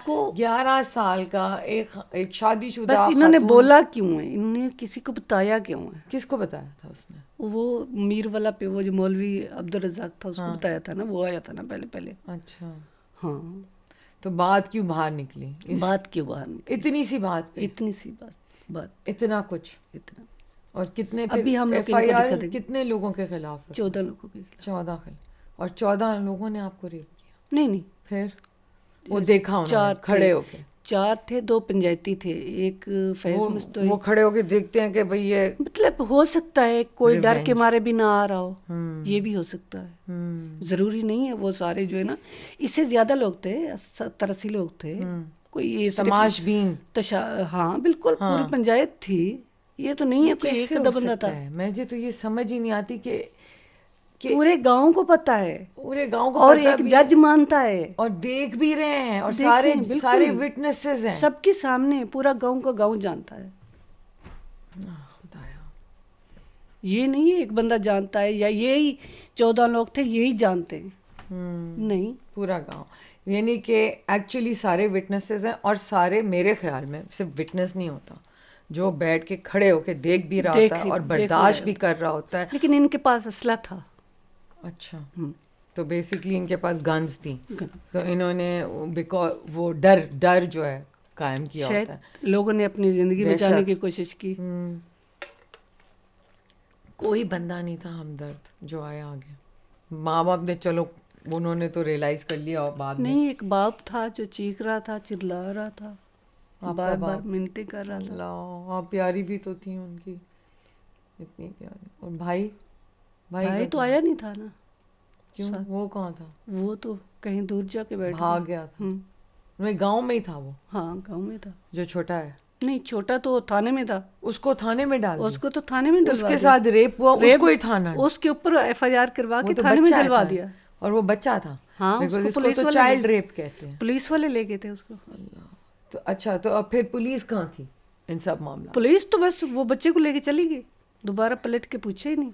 کو 11 سال کا ایک شادی شدہ بس انہوں نے بولا کیوں ہے, انہوں نے کسی کو بتایا کیوں ہے؟ کس کو بتایا تھا اس نے؟ وہ میر والا پہ وہ جو مولوی عبدالرزاق تھا اس کو بتایا تھا نا, وہ آیا تھا نا پہلے. اچھا ہاں, تو بات کیوں باہر نکلی؟ بات کیوں باہر نکلی؟ اتنی سی بات پہ اتنی سی بات اتنا کچھ. اتنا. اور کتنے ابھی ہم ایف لوگ آئی آر دکھا دیں گے, کتنے لوگوں کے خلاف؟ 14 لوگوں کے خلاف. 14 اور 14 لوگوں نے آپ کو ریپ کیا؟ نہیں پھر وہ دیکھا انہوں نے کھڑے ہو کے؟ 4 تھے, 2 پنجایتی تھے, ایک فیض مستوئی. وہ کھڑے ہو کے دیکھتے ہیں کہ بھئی یہ مطلب ہو سکتا ہے کوئی ڈر کے مارے بھی نہ آ رہا ہو, یہ بھی ہو سکتا ہے, ضروری نہیں ہے وہ سارے جو ہے نا. اس سے زیادہ لوگ تھے, 70-80 لوگ تھے. کوئی تماش بین. ہاں بالکل, پوری پنچایت تھی. یہ تو نہیں ہے کوئی ایک آدھا بندہ تھا. مجھے تو یہ سمجھ ہی نہیں آتی کہ پورے گاؤں کو پتہ ہے, پورے گاؤں کو اور ایک جج مانتا ہے, اور دیکھ بھی رہے ہیں, اور سارے وٹنسز ہیں سب کے سامنے. پورا گاؤں کا گاؤں جانتا ہے. یہ نہیں ہے ایک بندہ جانتا ہے یا یہی 14 لوگ تھے یہی جانتے ہیں, نہیں, پورا گاؤں. یعنی کہ ایکچولی سارے وٹنسز ہیں, اور سارے میرے خیال میں صرف وٹنس نہیں ہوتا, جو بیٹھ کے کھڑے ہو کے دیکھ بھی رہا ہوتا ہے اور برداشت بھی کر رہا ہوتا ہے. لیکن ان کے پاس اسلحہ تھا. اچھا, تو بیسکلی ان کے پاس گنز تھیں, تو انہوں نے وہ ڈر جو ہے قائم کیا ہوتا ہے. لوگوں نے اپنی زندگی بچانے کی کوشش کی. کوئی بندہ نہیں تھا ہمدرد جو آیا آگے. ماں باپ نے چلو انہوں نے تو ریئلائز کر لیا, اور بعد میں نہیں, ایک باپ تھا جو چیخ رہا تھا, چلا رہا تھا, بار بار منتیں کر رہا تھا. اللہ, پیاری بھی تو تھی ان کی, اتنی پیاری. اور بھائی تو آیا نہیں تھا نا. کیوں, وہ کہاں تھا؟ وہ تو کہیں دور جا کے بیٹھ بھاگ گیا تھا. گاؤں میں ہی تھا وہ؟ ہاں گاؤں میں تھا. جو چھوٹا ہے؟ نہیں, چھوٹا تو تھانے میں تھا. اس کو تھانے میں ڈال دیا؟ اس کو تو تھانے میں ڈلوا دیا. اس کے ساتھ ریپ ہوا, اس کو ہی تھانہ, اس کے اوپر FIR کروا کے تھانے میں ڈلوا دیا. اور وہ بچہ تھا. ہاں, اس کو تو چائلڈ ریپ کہتے ہیں. پولیس والے لے گئے تھے اس کو. اللہ. تو اچھا, تو اب پھر پولیس کہاں تھی ان سب معاملات؟ پولیس تو بس وہ بچے کو لے کے چلی گئی, دوبارہ پلٹ کے پوچھے ہی نہیں.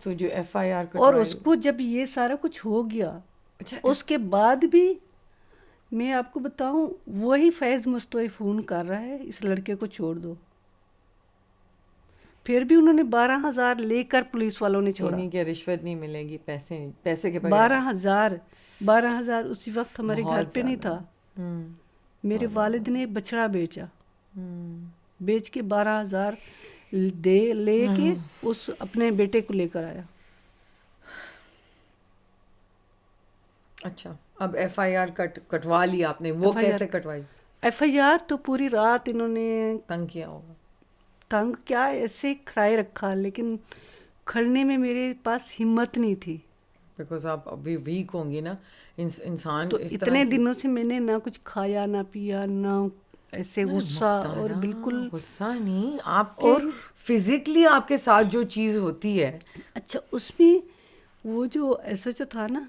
تو جو FIR اور اس کو جب یہ سارا کچھ ہو گیا, اس کے بعد بھی میں آپ کو بتاؤں, وہی فیض مستوئی فون کر رہا ہے اس لڑکے کو چھوڑ دو. پھر بھی انہوں نے 12,000 لے کر پولیس والوں نے چھوڑا. نہیں کہ رشوت نہیں ملے گی, پیسے کے بغیر. 12,000 اسی وقت ہمارے گھر پہ نہیں تھا. میرے والد نے بچڑا بیچا, بیچ کے 12,000 لے کے اس اپنے بیٹے کو لے کر آیا. اچھا, اب FIR کٹوا لی آپ نے, وہ کیسے کٹوائی؟ FIR تو پوری رات انہوں نے تنگ کیا ہوگا. تنگ کیا, ایسے کھڑائے رکھا, لیکن کھڑنے میں میرے پاس ہمت نہیں تھی. بیکاز آپ ابھی ویک ہوں گی نا, انسان. تو اتنے دنوں سے میں نے نہ کچھ کھایا نہ پیا, نہ ایسے غصہ, اور بالکل غصہ نہیں, آپ کے فزیکلی آپ کے ساتھ جو چیز ہوتی ہے. اچھا, اس میں وہ جو SHO تھا نا,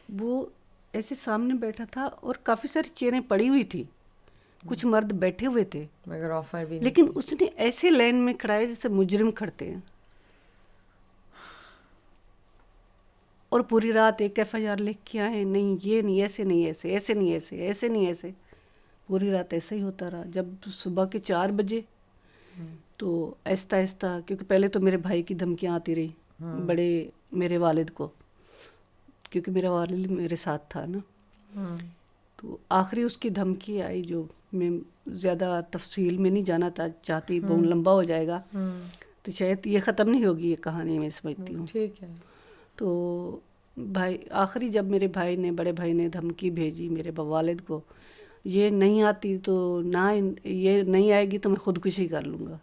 وہ ایسے سامنے بیٹھا تھا اور کافی ساری چیئریں پڑی ہوئی تھی, کچھ مرد بیٹھے ہوئے تھے, مگر آفر بھی, لیکن اس نے ایسے لائن میں کھڑائے جیسے مجرم کھڑتے ہیں. اور پوری رات ایک FIR لکھ کے آئے, نہیں یہ نہیں, ایسے نہیں, ایسے نہیں, ایسے نہیں, ایسے. پوری رات ایسا ہی ہوتا رہا. جب صبح کے 4 بجے تو آہستہ آہستہ, کیونکہ پہلے تو میرے بھائی کی دھمکیاں آتی رہی, بڑے میرے والد کو, کیونکہ میرا والد میرے ساتھ تھا نا. تو آخری اس کی دھمکی آئی, جو میں زیادہ تفصیل میں نہیں جانا چاہتی, بہت لمبا ہو جائے گا, تو شاید یہ ختم نہیں ہوگی یہ کہانی, میں سمجھتی ہوں. ٹھیک ہے. تو آخری جب میرے بڑے بھائی نے دھمکی بھیجی میرے والد کو, یہ نہیں آتی تو نہ, یہ نہیں آئے گی تو میں خودکشی کر لوں گا.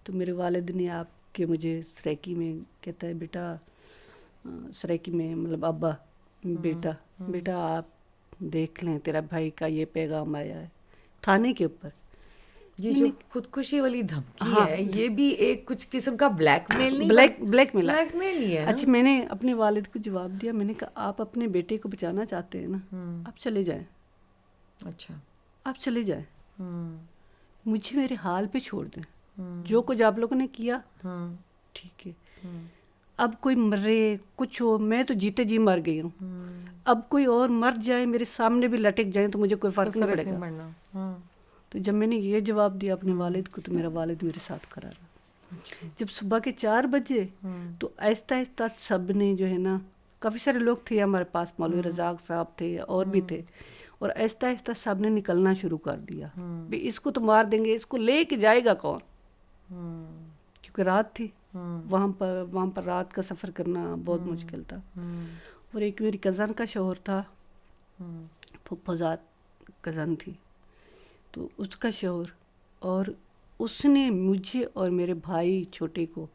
تو میرے والد نے آپ کے مجھے سریکی میں کہتا ہے, بیٹا سریکی میں مطلب ابا, بیٹا آپ دیکھ لیں, تیرا بھائی کا یہ پیغام آیا ہے تھانے کے اوپر. یہ جو خودکشی والی دھمکی ہے, یہ بھی ایک کچھ قسم کا بلیک میل نہیں, بلیک میل ہی ہے. اچھا, میں نے اپنے والد کو جواب دیا, میں نے کہا آپ اپنے بیٹے کو بچانا چاہتے ہیں نا, آپ چلے جائیں. اچھا, آپ چلے جائیں, مجھے میرے حال پہ چھوڑ دیں. جو کچھ آپ لوگوں نے کیا ٹھیک ہے, اب کوئی مرے کچھ ہو، میں تو جیتے جی مر گئی ہوں. اب کوئی اور مر جائے میرے سامنے بھی لٹک جائیں تو مجھے کوئی فرق نہیں پڑے گا. تو جب میں نے یہ جواب دیا اپنے والد کو تو میرا والد میرے ساتھ کھڑا رہا. جب صبح کے 4 بجے تو آہستہ آہستہ سب نے جو ہے نا، کافی سارے لوگ تھے ہمارے پاس، مولوی رزاق صاحب تھے اور بھی تھے، اور آہستہ آہستہ سب نے نکلنا شروع کر دیا. بھی اس کو تو مار دیں گے، اس کو لے کے جائے گا کون؟ کیونکہ رات تھی، وہاں پر رات کا سفر کرنا بہت مشکل تھا. اور ایک میری کزن کا شوہر تھا، پھپھوزاد کزن تھی، تو اس کا شوہر، اور اس نے مجھے اور میرے بھائی چھوٹے کو،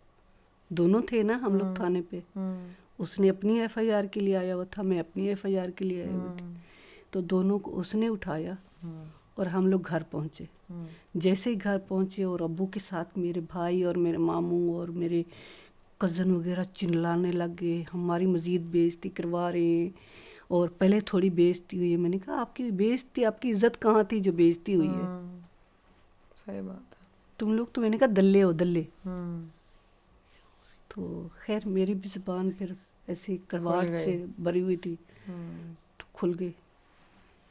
دونوں تھے نا ہم لوگ تھانے پہ، اس نے اپنی ایف آئی آر کے لیے آیا ہوا تھا، میں اپنی ایف آئی آر کے لیے آئی ہوئی تھی. تو دونوں کو اس نے اٹھایا اور ہم لوگ گھر پہنچے. جیسے ہی گھر پہنچے اور ابو کے ساتھ میرے بھائی اور میرے ماموں اور میرے کزن وغیرہ چلانے لگے، ہماری مزید بےعزتی کروا رہے ہیں. اور پہلے تھوڑی بےعزتی ہوئی ہے. میں نے کہا آپ کی بےعزتی، آپ کی عزت کہاں تھی جو بےعزتی ہوئی ہے؟ صحیح بات ہے. تم لوگ تو، میں نے کہا دلے ہو دلے. تو خیر میری بھی زبان پھر ایسی کرواہٹ سے بری ہوئی تھی تو کھل گئی.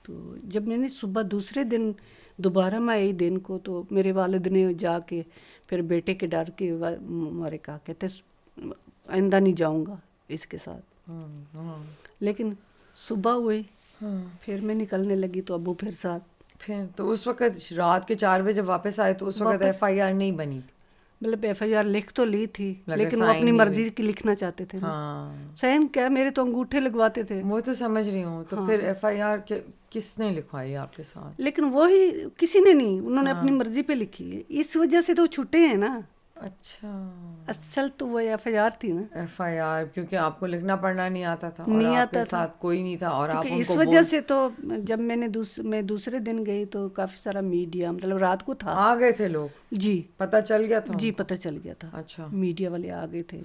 تو جب میں نے صبح دوسرے دن دوبارہ میں آئی دن کو، تو میرے والد نے جا کے پھر بیٹے کے ڈر کے ہمارے کہا، کہتے آئندہ نہیں جاؤں گا اس کے ساتھ. لیکن صبح ہوئی پھر میں نکلنے لگی تو ابو پھر ساتھ. پھر تو اس وقت رات کے 4 بجے واپس آئے تو اس وقت ایف آئی آر نہیں بنی تھی؟ مطلب ایف آئی آر لکھ تو لی تھی لیکن وہ اپنی مرضی کی لکھنا چاہتے تھے. سائن کیا، میرے تو انگوٹھے لگواتے تھے. وہ تو سمجھ رہی ہوں. تو پھر ایف آئی آر کس نے لکھوائی آپ کے ساتھ؟ لیکن وہی کسی نے نہیں، انہوں نے اپنی مرضی پہ لکھی ہے. اس وجہ سے تو چھٹے ہیں نا. اچھا، اصل تو وہ ایف آئی آر تھی نا. ایف آئی آر کیونکہ آپ کو لکھنا پڑھنا نہیں آتا تھا اور آپ کے ساتھ کوئی نہیں تھا اور آپ ان اس کو وجہ سے. تو جب میں دوسرے دن گئی تو کافی سارا میڈیا، مطلب رات کو تھا، آ گئے تھے لوگ. جی پتہ چل گیا تھا؟ جی پتہ چل گیا تھا. اچھا، میڈیا والے آ گئے تھے.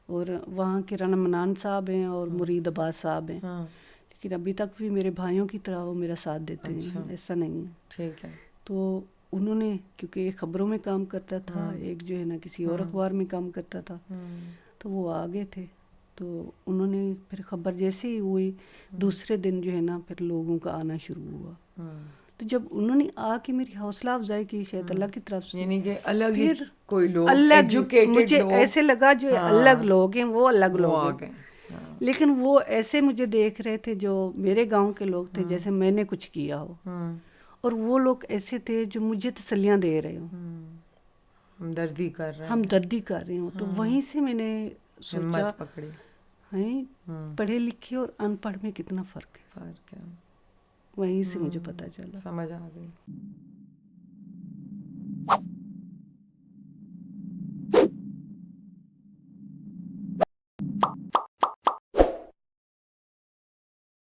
اور وہاں کے رانا منان صاحب ہیں اور مرید عباس صاحب ہیں. لیکن ابھی تک بھی میرے بھائیوں کی طرح وہ میرا ساتھ دیتے ہیں، ایسا نہیں ہے. ٹھیک ہے. تو انہوں نے، کیونکہ ایک خبروں میں کام کرتا تھا، ایک جو ہے نا کسی اور اخبار میں کام کرتا تھا، تو وہ آ گئے تھے. تو انہوں نے پھر خبر جیسے ہی ہوئی دوسرے دن جو ہے نا پھر لوگوں کا آنا شروع ہوا. تو جب انہوں نے آ کے میری حوصلہ افزائی کی شاید اللہ کی طرف سے، یعنی کہ الگ پھر کوئی لوگ ایجوکیٹڈ، مجھے ایسے لگا جو الگ لوگ ہیں وہ الگ لوگ ہیں. لیکن وہ ایسے مجھے دیکھ رہے تھے جو میرے گاؤں کے لوگ تھے جیسے میں نے کچھ کیا ہو، اور وہ لوگ ایسے تھے جو مجھے تسلیاں دے رہے ہوں، ہمدردی کر رہے ہوں. تو وہیں سے میں نے سوچا پڑھے لکھے اور ان پڑھ میں کتنا فرق ہے. وہیں سے مجھے پتہ چلا، سمجھ آ گئی.